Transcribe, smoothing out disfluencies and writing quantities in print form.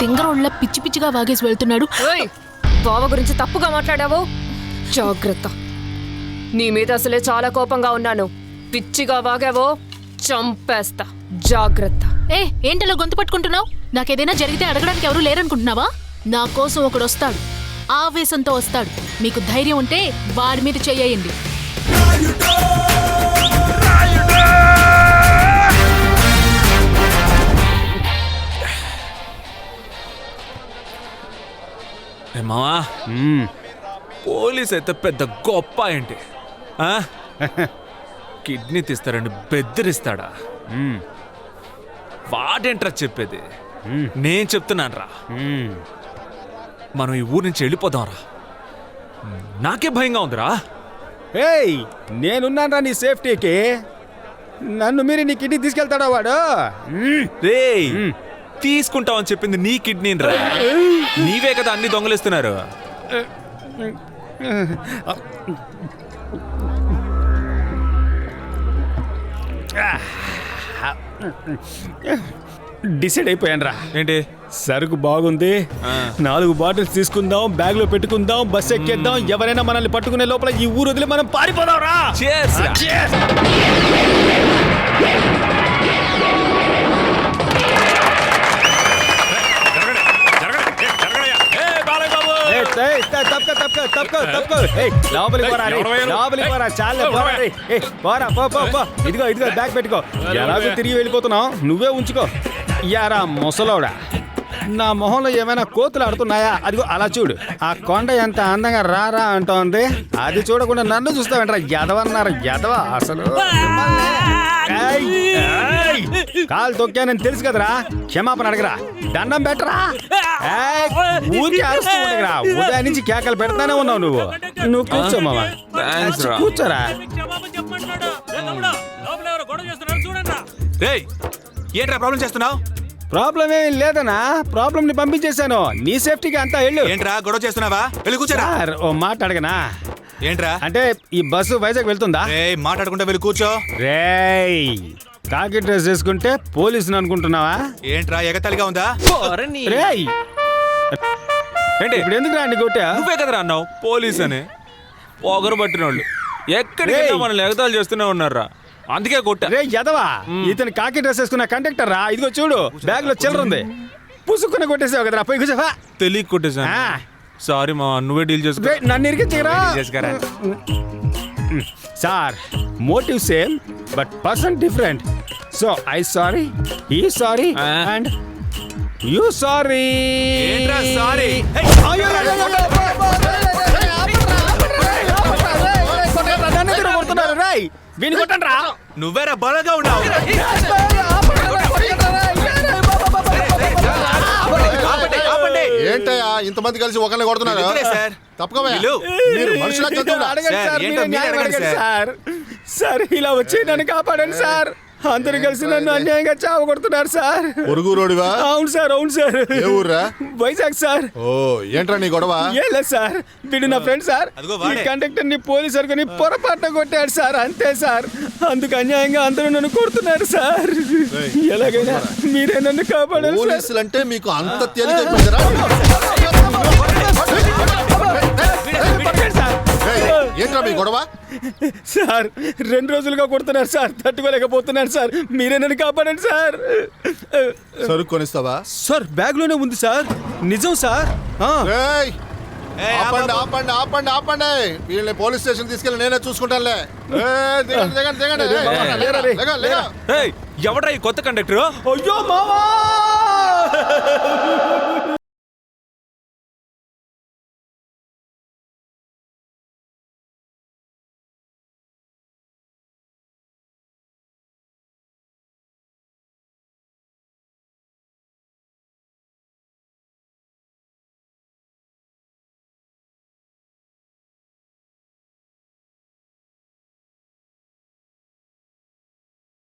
తింగరోళ్ళ పిచ్చి పిచ్చిగా వాగేసి వెళ్తున్నాడు. బావ గురించి తప్పుగా మాట్లాడావు, జాగ్రత్త. నీ మీద అసలే చాలా కోపంగా ఉన్నాను. పిచ్చిగా వాగావో చంపేస్తా, జాగ్రత్త. ఏంటలా గొంతు పట్టుకుంటున్నావు? నాకేదైనా జరిగితే అడగడానికి ఎవరు లేరనుకుంటున్నావా? నా కోసం ఒకడు వస్తాడు, ఆవేశంతో వస్తాడు. మీకు ధైర్యం ఉంటే వాడి మీద చెయ్యండి. మావా, పోలీస్ అయితే పెద్ద గొప్ప ఏంటి? కిడ్నీ తీస్తారండి బెదిరిస్తాడా? వాడేంట్రా చెప్పేది? నేను చెప్తున్నాను రా, మనం ఈ ఊరి నుంచి వెళ్ళిపోదాంరా. నాకే భయంగా ఉందిరా. ఏయ్, నేనున్నాను రా నీ సేఫ్టీకి. నన్ను మీరు నీ కిడ్నీ తీసుకెళ్తాడా వాడు? రేయ్, తీసుకుంటావని చెప్పింది నీ కిడ్నీ రా. నీవే కదా అన్ని దొంగలిస్తున్నారు. డిసైడ్ అయిపోయాను రా. ఏంటి? సరుకు బాగుంది, 4 బాటిల్స్ తీసుకుందాం, బ్యాగ్ లో పెట్టుకుందాం, బస్ ఎక్కేద్దాం. ఎవరైనా మనల్ని పట్టుకునే లోపల ఈ ఊరు వదిలి మనం పారిపోదాం రా. ఇదిగో బ్యాగ్ పెట్టుకో. ఎలాగో తిరిగి వెళ్ళిపోతున్నావు, నువ్వే ఉంచుకో. యారా ముసలోడా, నా మొహంలో ఏమైనా కోతులు ఆడుతున్నాయా? అదిగో అలా చూడు. ఆ కొండ ఎంత అందంగా రారా అంటోంది. అది చూడకుండా నన్ను చూస్తావేంట్రా? ఎదవన్నారు ఎదవ అసలు. కాలు తొక్కానని తెలుసు కదరా, క్షమాపణ అడగరా, దండం పెట్టరా. ఊరికి అరుస్తూ ఉండగరా. ఉదయం నుంచి కేకలు పెడతానే ఉన్నావు నువ్వు. నువ్వు కూర్చో మామా, కూర్చోరా. ఏంట్రా ప్రాబ్లం చేస్తున్నావు? ప్రాబ్లం ఏం లేదనా, ప్రాబ్లం ని పంపించేశాను. నీ సేఫ్టీకి అంతా వెళ్ళు. ఏంట్రా గొడవ చేస్తున్నావా? వెళ్ళి కూర్చోరా. ఓ మాట అడగనా? ఏంట్రా అంటే ఈ బస్సు వైజాగ్ వెళ్తుందా? మాట్లాడుకుంటా వెళ్ళి కూర్చో. రేయ్, కాకి డ్రెస్ చేసుకుంటే పోలీసుని అనుకుంటున్నావా? ఏంట్రా ఎగతాళిగా ఉందా? రేయ్, ఏంటి ఇప్పుడు ఎందుకు రా కొట్టా? నువ్వే కదరా అన్నావు పోలీస్ అని. పొగరు పట్టిన వాళ్ళు ఎక్కడికి మనల్ని ఎగతాళి చేస్తూనే ఉన్నారా, అందుకే కొట్టా. రే యదవా, ఇతను కాకి డ్రెస్ వేసుకున్న కండక్టర్ రా. ఇదిగో చూడు, బ్యాగ్ లో చిల్లర ఉంది. పుసుక్కుని కొట్టేసావు కదరా, పోయి కూర్చోవా. తెలియ కొట్టేసా. సారీ మా, నువ్వే డీల్ చేసుకో. నన్ను ఇరికించరా sir. Motive same but person different. So I sorry, ఈ sorry and you sorry. Sorry వీని కొట్టండి రా. నువ్వేరా బలగా ఉన్నావు. ఏంటయ్యా ఇంతమంది కలిసి ఒకరిని కొడుతున్నారు? మీరు సార్ ఇలా వచ్చి నన్ను కాపాడండి సార్. అందరు కలిసి నన్ను అన్యాయంగా చావ కొడుతున్నారు సార్. పొరుగురోడివా? అవును సార్, అవును సార్. ఏ ఊర్రా? వైజాగ్ సార్. ఓ, ఏంట్రా నీ గొడవ? ఏం లేదు సార్, వీడు నా ఫ్రెండ్ సార్. ఈ కండక్టర్ ని పోలీసు అనుకుని పొరపాటున కొట్టాడు సార్, అంతే సార్. అందుకు అన్యాయంగా అందరూ నన్ను కొడుతున్నారు సార్. ఎలాగైనా మీరే నన్ను కాపాడాలి. పోలీసులు అంటే మీకు అంత తేలికైపోయిందిరా? ఏంట్రా మీ గొడవ? సార్ 2 రోజులుగా కొడుతున్నారు సార్, తట్టుకోలేకపోతున్నాను సార్. మీరే నన్ను కాపాడండి సార్. సరుకు కొనిస్తావా? సార్ బ్యాగ్ లోనే ఉంది సార్. నిజం సార్. ఆపండి ఆపండి ఆపండి ఆపండి. వీళ్ళని పోలీస్ స్టేషన్ తీసుకెళ్ళి నేనే చూసుకుంటానులే. ఎవడ్రా ఈ కొత్త కండక్టర్? అయ్యో మావా.